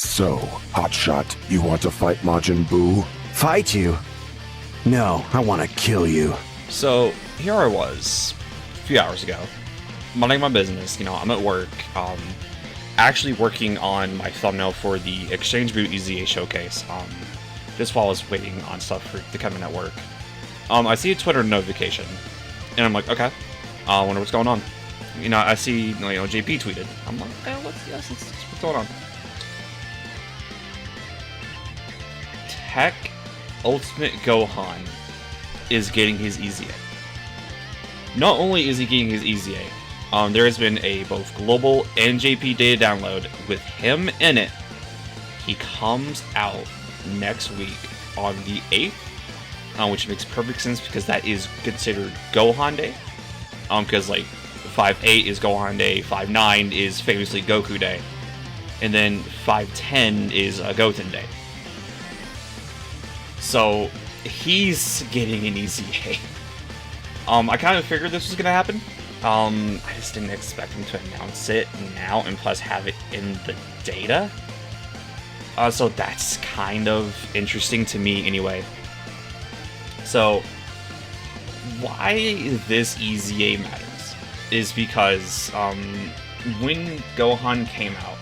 So, Hotshot, you want to fight Majin Buu? Fight you? No, I want to kill you. So, here I was, a few hours ago, minding my business, I'm at work, actually working on my thumbnail for the Exchange Boot EZA showcase, just while I was waiting on stuff to come in at work. I see a Twitter notification, and I'm like, okay, I wonder what's going on. I see, JP tweeted. I'm like, okay, what's going on? Tech Ultimate Gohan is getting his EZA. Not only is he getting his EZA, there has been a both global and JP data download with him in it. He comes out next week on the 8th, which makes perfect sense because that is considered Gohan Day. Because 5/8 is Gohan Day, 5/9 is famously Goku Day, and then 5/10 is Goten Day. So he's getting an EZA. I kind of figured this was gonna happen. I just didn't expect him to announce it now and plus have it in the data. So that's kind of interesting to me anyway. So why this EZA matters is because when Gohan came out,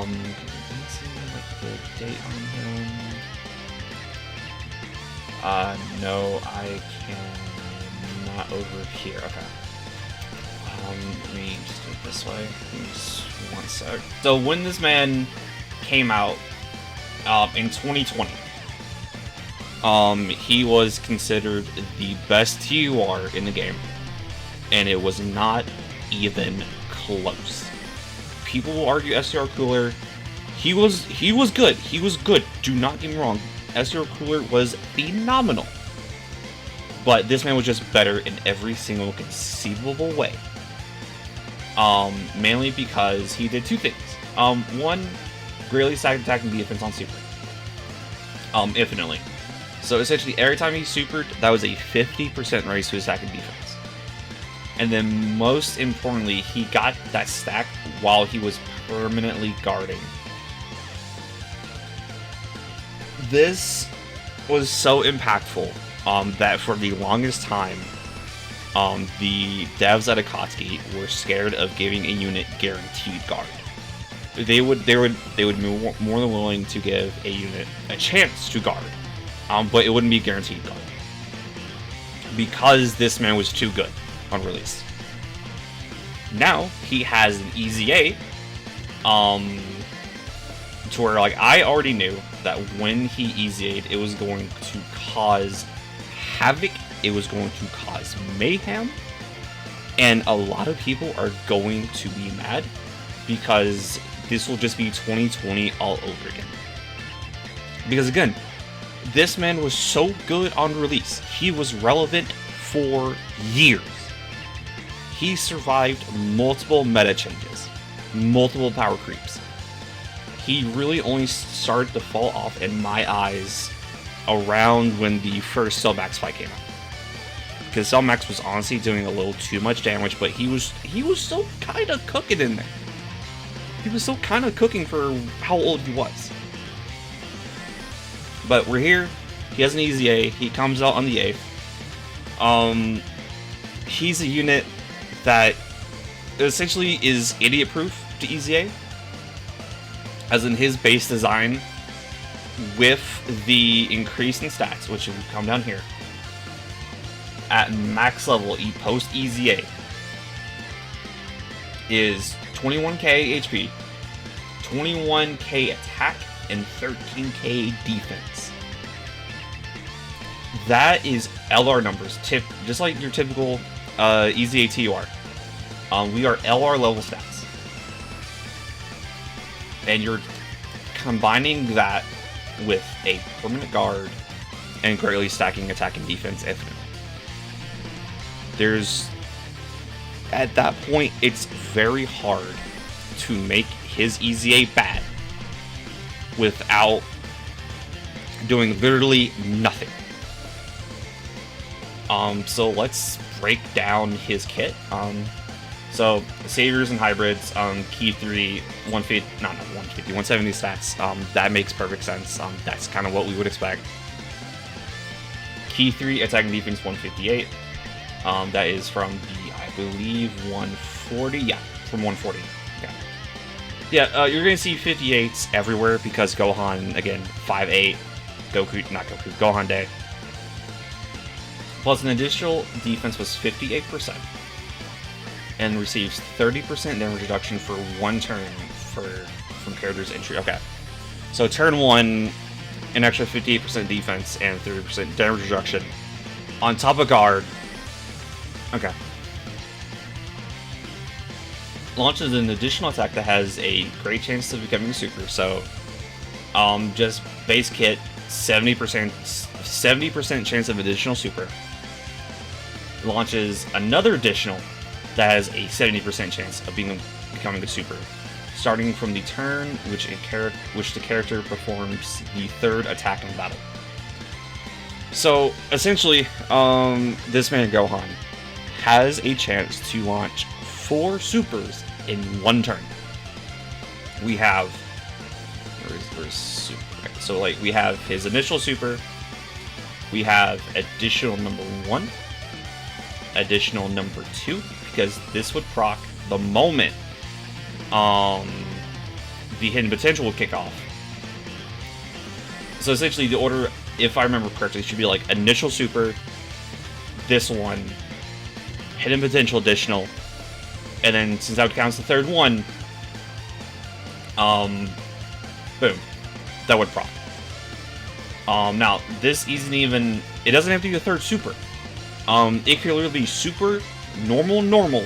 let's see the date on him. No, I cannot over here. Okay. Let me just do it this way. Just one sec. So when this man came out in 2020, he was considered the best TUR in the game, and it was not even close. People will argue STR Cooler. He was good. He was good. Do not get me wrong. STR Cooler was phenomenal. But this man was just better in every single conceivable way. Mainly because he did two things. One, greatly stacked attack and defense on super. Infinitely. So essentially, every time he supered, that was a 50% raise to his attack and defense. And then most importantly, he got that stack while he was permanently guarding. This was so impactful that for the longest time, the devs at Akatsuki were scared of giving a unit guaranteed guard. They would be more than willing to give a unit a chance to guard, but it wouldn't be guaranteed guard because this man was too good on release. Now he has an EZA, to where I already knew that when he EZA'd, it was going to cause havoc, it was going to cause mayhem, and a lot of people are going to be mad because this will just be 2020 all over again. Because again, this man was so good on release. He was relevant for years. He survived multiple meta changes, multiple power creeps. He really only started to fall off in my eyes around when the first Cellmax fight came out. Because Cellmax was honestly doing a little too much damage, but he was still kind of cooking in there. He was still kind of cooking for how old he was. But we're here. He has an EZA. He comes out on the 8th. He's a unit that essentially is idiot-proof to EZA. As in his base design, with the increase in stats, which will come down here, at max level, post EZA is 21k HP, 21k attack, and 13k defense. That is LR numbers, just like your typical EZA TUR. We are LR level stats. And you're combining that with a permanent guard and greatly stacking attack and defense infinitely. At that point, it's very hard to make his EZA bad without doing literally nothing. So let's break down his kit. So saviors and hybrids, key 3, 150, not 150, 170 stats. That makes perfect sense. That's kind of what we would expect. Key 3, attack and defense 158. That is from the, I believe, 140. Yeah, from 140. Okay. Yeah, you're gonna see 58s everywhere because Gohan, again, 5'8". Gohan Day. Plus an additional defense was 58%. And receives 30% damage reduction for 1 turn from character's entry. Okay. So turn 1, an extra 58% defense and 30% damage reduction. On top of guard. Okay. Launches an additional attack that has a great chance of becoming a super. So just base kit, 70% chance of additional super. Launches another additional that has a 70% chance of becoming a super, starting from the turn which the character performs the 3rd attack in battle. So essentially, this man Gohan has a chance to launch 4 supers in 1 turn. We have where's super? Okay, so like we have his initial super, we have additional number 1, additional number 2. Because this would proc the moment the hidden potential will kick off. So essentially the order, if I remember correctly, should be like initial super, this one, hidden potential additional, and then since that counts the 3rd one, boom, that would proc. Now this isn't even, it doesn't have to be a 3rd super. It could literally be super, normal,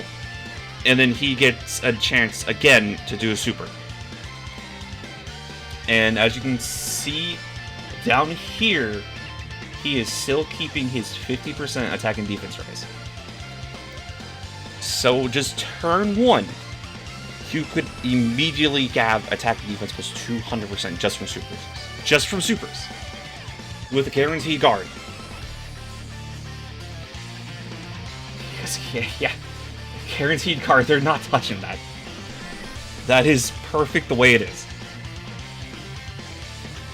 and then he gets a chance again to do a super. And as you can see down here, he is still keeping his 50% attack and defense raise. So just turn 1, you could immediately have attack and defense plus 200% just from supers. Just from supers. With a guaranteed guard. Yeah. Guaranteed card, they're not touching that. That is perfect the way it is.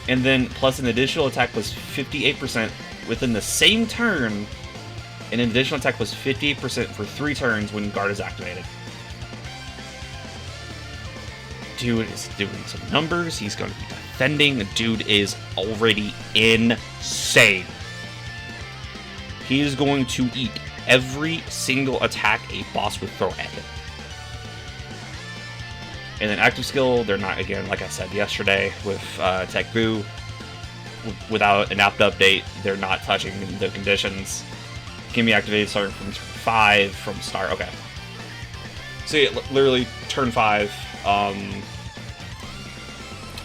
And then plus an additional attack plus 58% within the same turn, and an additional attack plus 58% for 3 turns when guard is activated. Dude is doing some numbers, he's going to be defending, the dude is already insane. He is going to eat every single attack a boss would throw at him. And then active skill, they're not, again, like I said yesterday with Tech Boo, without an apt update, they're not touching the conditions. Can be activated starting from turn 5 from start. Okay. So yeah, literally turn 5,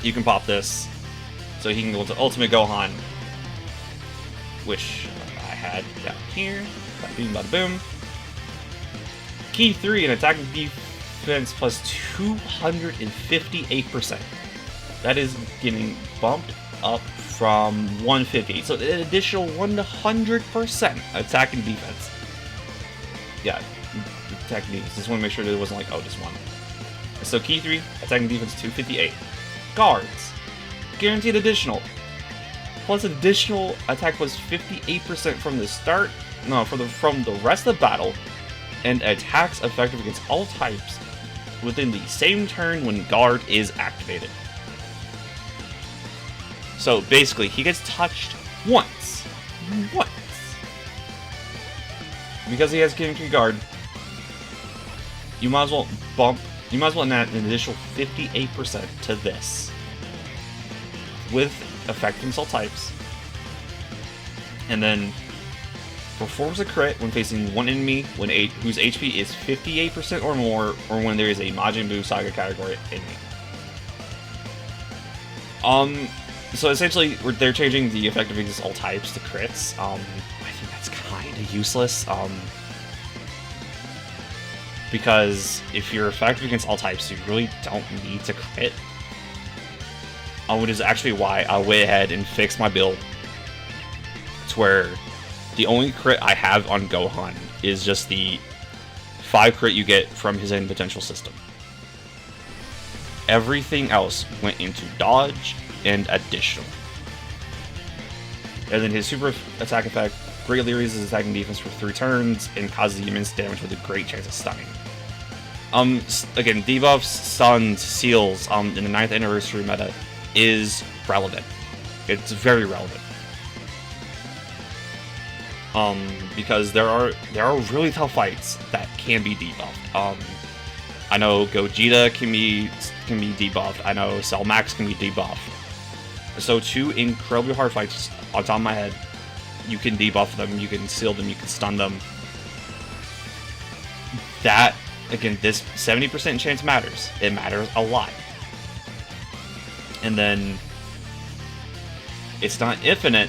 you can pop this. So he can go into Ultimate Gohan, which I had down here. Bada boom, bada boom. Key 3, an attack and defense plus 258%. That is getting bumped up from 150. So an additional 100% attack and defense. Yeah, attack and defense. Just want to make sure that it wasn't like, oh, just 1. So key 3, attack and defense 258. Guards, guaranteed additional. Plus additional attack plus 58% from the start. No, from the rest of the battle, and attacks effective against all types within the same turn when guard is activated. So basically, he gets touched once. Because he has guaranteed guard, you might as well add an additional 58% to this. With effective against all types. And then performs a crit when facing one enemy whose HP is 58% or more, or when there is a Majin Buu Saga category enemy. So essentially, they're changing the effective against all types to crits. I think that's kind of useless. Because if you're effective against all types, you really don't need to crit. Which is actually why I went ahead and fixed my build to where the only crit I have on Gohan is just the 5 crit you get from his own potential system. Everything else went into dodge and additional. And then his super attack effect greatly raises his attacking defense for 3 turns and causes immense damage with a great chance of stunning. Again, debuffs, stuns, seals in the 9th anniversary meta is relevant. It's very relevant. Because there are really tough fights that can be debuffed. I know Gogeta can be debuffed. I know Cell Max can be debuffed. So 2 incredibly hard fights on top of my head. You can debuff them, you can seal them, you can stun them. That, again, this 70% chance matters. It matters a lot. And then it's not infinite,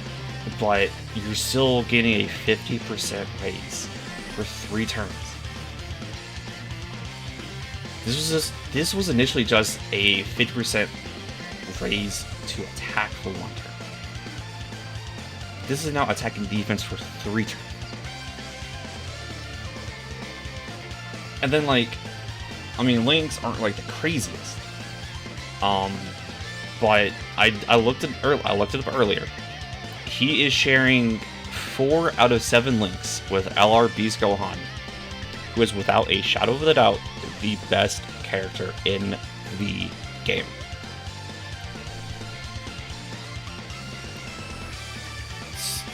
but you're still getting a 50% raise for 3 turns. This was initially just a 50% raise to attack for 1 turn. This is now attacking defense for 3 turns. And then, like, I mean, links aren't like the craziest. But I looked it up earlier. He is sharing 4 out of 7 links with LR Beast Gohan, who is without a shadow of a doubt the best character in the game.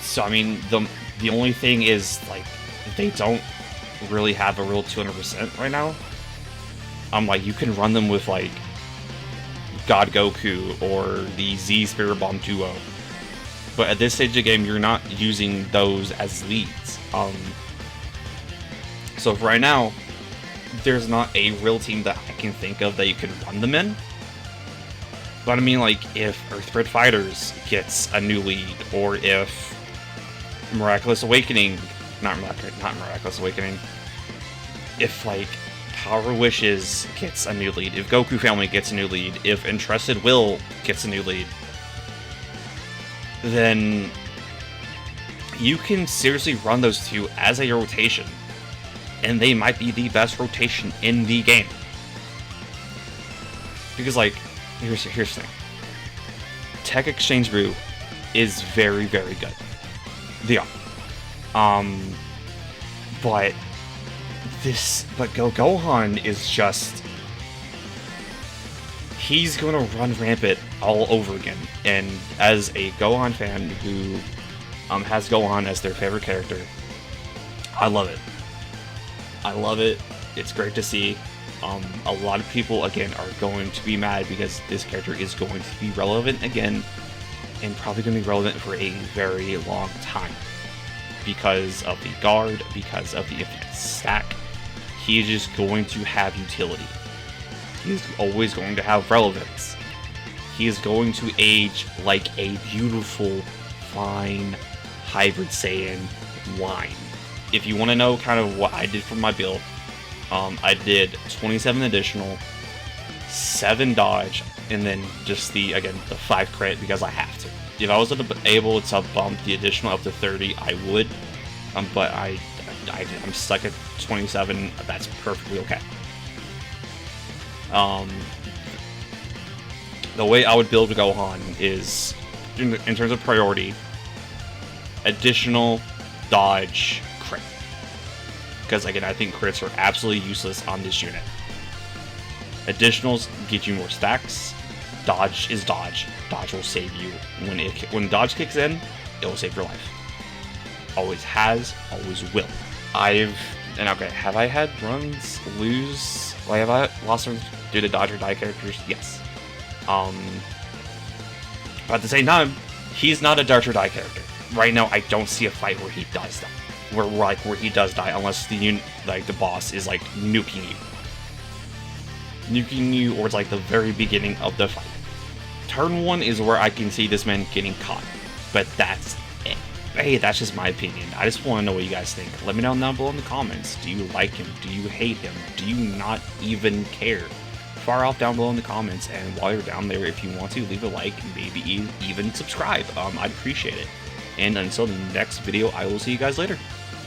So I mean, the only thing is, like, they don't really have a real 200% right now. Like, you can run them with, like, God Goku or the Z Spirit Bomb duo, but at this stage of the game, you're not using those as leads. So for right now, there's not a real team that I can think of that you can run them in. But I mean, like, if Earthbred Fighters gets a new lead, or if Miraculous Awakening, not Miraculous Awakening, if, like, Power Wishes gets a new lead, if Goku Family gets a new lead, if Entrusted Will gets a new lead, then you can seriously run those 2 as a rotation, and they might be the best rotation in the game. Because, like, here's the thing. Tech Exchange Brew is very, very good. They are. But Gohan is just, he's gonna run rampant all over again. And as a Gohan fan who has Gohan as their favorite character, I love it. I love it. It's great to see. A lot of people, again, are going to be mad because this character is going to be relevant again, and probably going to be relevant for a very long time. Because of the guard, because of the infinite stack, he is just going to have utility. He's always going to have relevance. He is going to age like a beautiful, fine Hybrid Saiyan wine. If you want to know kind of what I did for my build, I did 27 additional, 7 dodge, and then just the 5 crit because I have to. If I was able to bump the additional up to 30, I would, but I'm stuck at 27. That's perfectly okay. The way I would build Gohan is, in terms of priority, additional, dodge, crit. Because, again, I think crits are absolutely useless on this unit. Additionals get you more stacks. Dodge is dodge. Dodge will save you. When dodge kicks in, it will save your life. Always has, always will. Have I had runs lose? Like, have I lost runs due to dodge or die characters? Yes. But at the same time, he's not a dodge or die character. Right now, I don't see a fight where he does die. Where he does die, unless the boss is, like, nuking you, or it's like the very beginning of the fight. Turn 1 is where I can see this man getting caught, but that's it. Hey, that's just my opinion. I just want to know what you guys think. Let me know down below in the comments. Do you like him? Do you hate him? Do you not even care? Far off down below in the comments, and while you're down there, if you want to, leave a like, maybe even subscribe. I'd appreciate it. And until the next video, I will see you guys later.